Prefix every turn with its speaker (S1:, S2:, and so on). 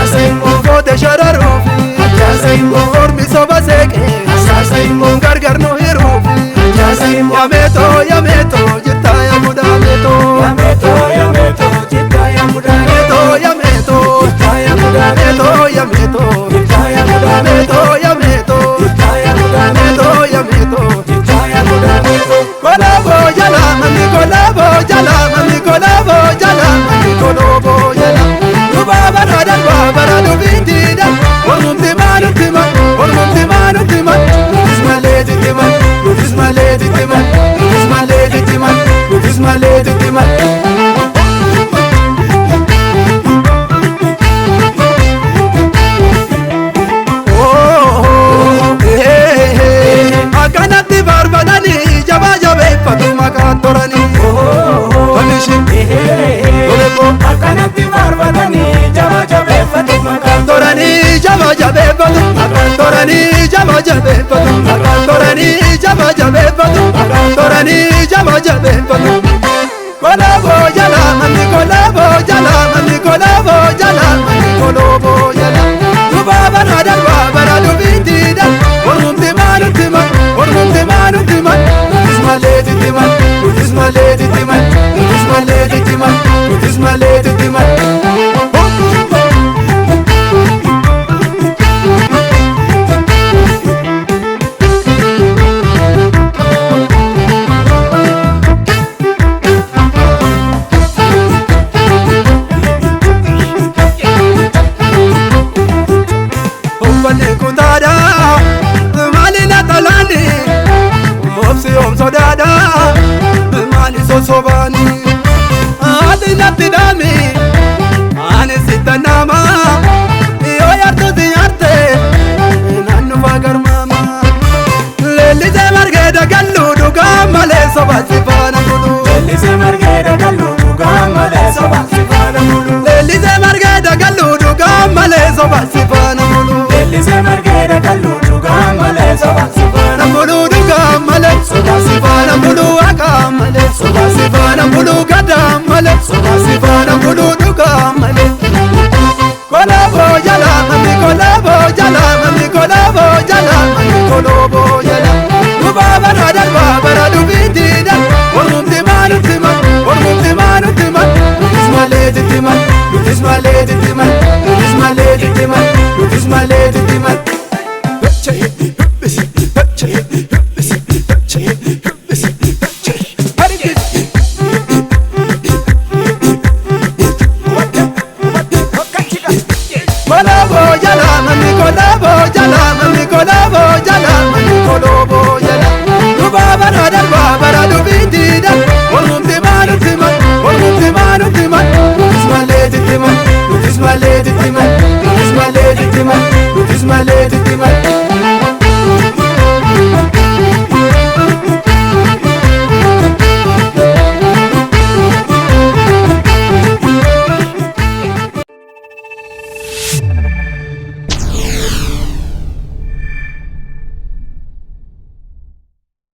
S1: Asaasaimmo goote shararuufi Ajaasaimmo ormi soba seeqe Asaasaimmo gargar nu hiruufi Ajaasaimmo yameetoo yameetoo jirtaa yamudaa meetoo Yameetoo yameetoo jirtaa yamudaa meetoo Yameetoo jirtaa yamudaa meetoo Yameetoo jirtaa yamudaa meetoo Yameetoo jirtaa yamudaa meetoo Yameetoo jirtaa yamudaa meetoo Kolabo jala mami kolabo jala mami kolabo jala mami kolabo jala Dubaba radar babara dubindida Ormumti manuti man Ormumti manuti man Lubis maledi timan Lubis maledi timan Lubis maledi timan Lubis maledi timan Akanatti barbadani jaba jabe fatuma katorani Komishin Oleko akanatti barbadani jaba jabe fatuma katorani Jaba jabe fatuma katorani Jaba jabe fatuma katorani Jaba jabe fatuma katorani Jaba jabe fatuma Kolabo jala mami kolabo jala mami kolabo jala mami kolabo jala Dubaba radar babara dubindida Ormumti manuti man Ormumti manuti man Lubis maledi timan Lubis maledi timan Lubis maledi timan Lubis maledi timan Sodada mali sosobani ati natti dami ani sitanama yo yartu ziyarte nanu bagar mama lelize margeda gallu duga male sobasifana mulu lelize margeda gallu duga male sobasifana mulu lelize margeda gallu duga male sobasifana mulu lelize margeda gallu duga male sobasifana mulu duga male sobasifana mulu akamale sobasifana mulu gadamale sobasifana mulu duga male kolabo jala mami kolabo jala mami kolabo jala mami kolabo jala dubaba radar babara dubindida ormumti manuti man ormumti manuti man lubis maledi timan lubis maledi timan lubis maledi timan lubis maledi timan Kolabo jala mami kolabo jala mami kolabo jala mami kolabo jala Dubaba radar babara dubindida Ormumti manuti man Ormumti manuti man Lubis maledi timan Lubis maledi timan Lubis maledi timan Lubis maledi timan